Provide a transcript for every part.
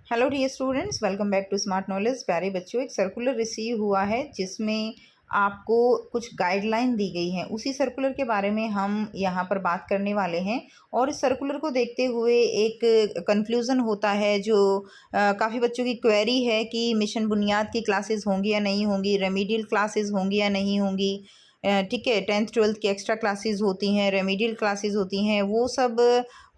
Hello dear students, welcome back to Smart Knowledge. प्यारे बच्चों, एक सर्कुलर रिसीव हुआ है जिसमें आपको कुछ गाइडलाइन दी गई हैं। उसी सर्कुलर के बारे में हम यहाँ पर बात करने वाले हैं। और इस सर्कुलर को देखते हुए एक कंक्लूज़न होता है जो काफ़ी बच्चों की क्वेरी है कि मिशन बुनियाद की क्लासेस होंगी या नहीं होंगी, रेमीडियल क्लासेस होंगी या नहीं होंगी। ठीक है, 10th 12th की एक्स्ट्रा क्लासेस होती हैं, रेमीडियल क्लासेस होती हैं, वो सब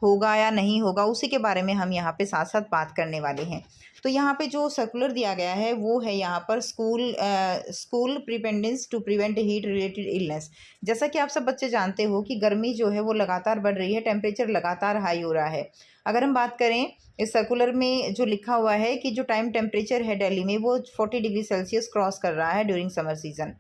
होगा या नहीं होगा, उसी के बारे में हम यहाँ पे साथ साथ बात करने वाले हैं। तो यहाँ पे जो सर्कुलर दिया गया है वो है यहाँ पर school preparedness to prevent heat related illness. जैसा कि आप सब बच्चे जानते हो कि गर्मी जो है वो लगातार बढ़ रही है, टेम्परेचर लगातार हाई हो रहा है। अगर हम बात करें इस सर्कुलर में जो लिखा हुआ है कि जो टेम्परेचर है दिल्ली में वो 40 डिग्री सेल्सियस क्रॉस कर रहा है ड्यूरिंग समर सीज़न।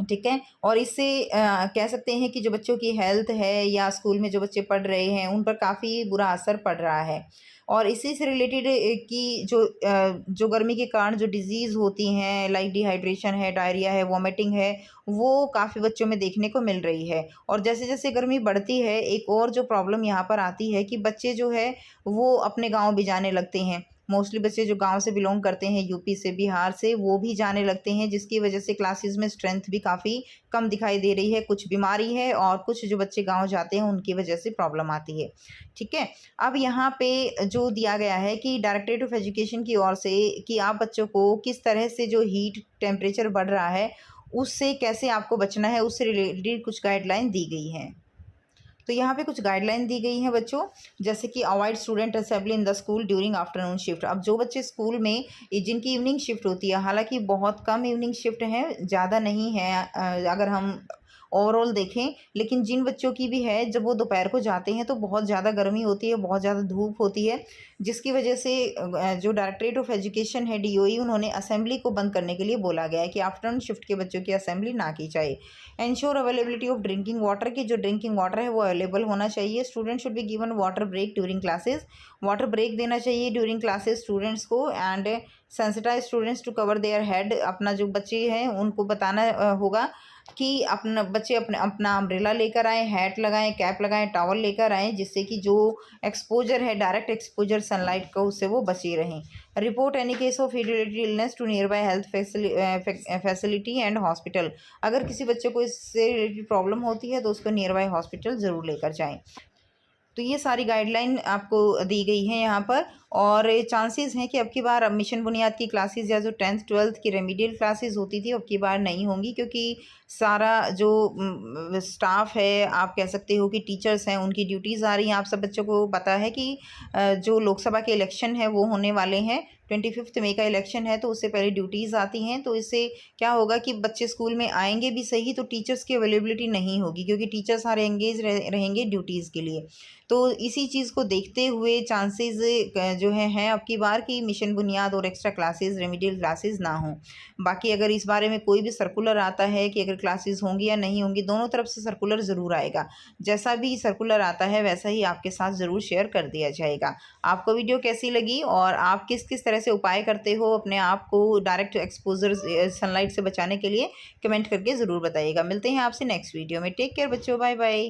ठीक है, और इससे कह सकते हैं कि जो बच्चों की हेल्थ है या स्कूल में जो बच्चे पढ़ रहे हैं उन पर काफ़ी बुरा असर पड़ रहा है। और इसी से रिलेटेड कि जो गर्मी के कारण जो डिज़ीज़ होती हैं, लाइक डिहाइड्रेशन है, डायरिया है, वॉमिटिंग है, वो काफ़ी बच्चों में देखने को मिल रही है। और जैसे जैसे गर्मी बढ़ती है, एक और जो प्रॉब्लम यहाँ पर आती है कि बच्चे जो है वो अपने गाँव भी जाने लगते हैं। मोस्टली बच्चे जो गांव से बिलोंग करते हैं, यूपी से, बिहार से, वो भी जाने लगते हैं, जिसकी वजह से क्लासेस में स्ट्रेंथ भी काफ़ी कम दिखाई दे रही है। कुछ बीमारी है और कुछ जो बच्चे गांव जाते हैं उनकी वजह से प्रॉब्लम आती है। ठीक है, अब यहाँ पे जो दिया गया है कि डायरेक्टरेट ऑफ एजुकेशन की ओर से कि आप बच्चों को किस तरह से जो हीट टेम्परेचर बढ़ रहा है उससे कैसे आपको बचना है, उससे रिलेटेड कुछ गाइडलाइन दी गई हैं। तो यहाँ पे कुछ गाइडलाइन दी गई हैं बच्चों, जैसे कि avoid student assembly in the school during afternoon shift. अब जो बच्चे स्कूल में जिनकी इवनिंग शिफ्ट होती है, हालांकि बहुत कम इवनिंग शिफ्ट है, ज़्यादा नहीं है अगर हम ओवरऑल देखें, लेकिन जिन बच्चों की भी है जब वो दोपहर को जाते हैं तो बहुत ज़्यादा गर्मी होती है, बहुत ज़्यादा धूप होती है, जिसकी वजह से जो डायरेक्टरेट ऑफ एजुकेशन है डीओई, उन्होंने असेंबली को बंद करने के लिए बोला गया है कि आफ्टरनून शिफ्ट के बच्चों की असेंबली ना की जाए। Ensure availability of drinking water, की जो ड्रिंकिंग वाटर है वो अवेलेबल होना चाहिए। Student should be given water break during classes, water break देना चाहिए ड्यूरिंग क्लासेस स्टूडेंट्स को। And sensitize students to cover their head, अपना जो बच्चे हैं उनको बताना होगा कि अपना बच्चे अपना अम्ब्रेला लेकर आएँ, हैट लगाएं, कैप लगाएं, टॉवल लेकर आएँ, जिससे कि जो एक्सपोजर है, डायरेक्ट एक्सपोजर सनलाइट का, उससे वो बचे रहें। Report any case of heat related illness to nearby health facility and hospital. अगर किसी बच्चे को इससे रिलेटेड प्रॉब्लम होती है तो उसको नियर बाय हॉस्पिटल ज़रूर लेकर जाएँ। तो ये सारी गाइडलाइन आपको दी गई हैं यहाँ पर। और चांसेस हैं कि अब की बार मिशन बुनियाद की क्लासेस या जो 10th 12th की रेमीडियल क्लासेस होती थी अब की बार नहीं होंगी, क्योंकि सारा जो स्टाफ है, आप कह सकते हो कि टीचर्स हैं, उनकी ड्यूटीज़ आ रही हैं। आप सब बच्चों को पता है कि जो लोकसभा के इलेक्शन है वो होने वाले हैं, 25 मई का इलेक्शन है, तो उससे पहले ड्यूटीज़ आती हैं। तो इससे क्या होगा कि बच्चे स्कूल में आएंगे भी सही तो टीचर्स की अवेलेबिलिटी नहीं होगी, क्योंकि टीचर्स सारे एंगेज रहेंगे ड्यूटीज़ के लिए। तो इसी चीज़ को देखते हुए चांसेस जो हैं अब की बार की मिशन बुनियाद और एक्स्ट्रा क्लासेस, रेमीडियल क्लासेस ना हों। बाकी अगर इस बारे में कोई भी सर्कुलर आता है कि अगर क्लासेस होंगी या नहीं होंगी, दोनों तरफ से सर्कुलर ज़रूर आएगा। जैसा भी सर्कुलर आता है वैसा ही आपके साथ ज़रूर शेयर कर दिया जाएगा। आपको वीडियो कैसी लगी और आप किस किस तरह से उपाय करते हो अपने आप को डायरेक्ट एक्सपोजर सनलाइट से बचाने के लिए, कमेंट करके ज़रूर बताइएगा। मिलते हैं आपसे नेक्स्ट वीडियो में। टेक केयर बच्चों, बाय बाय।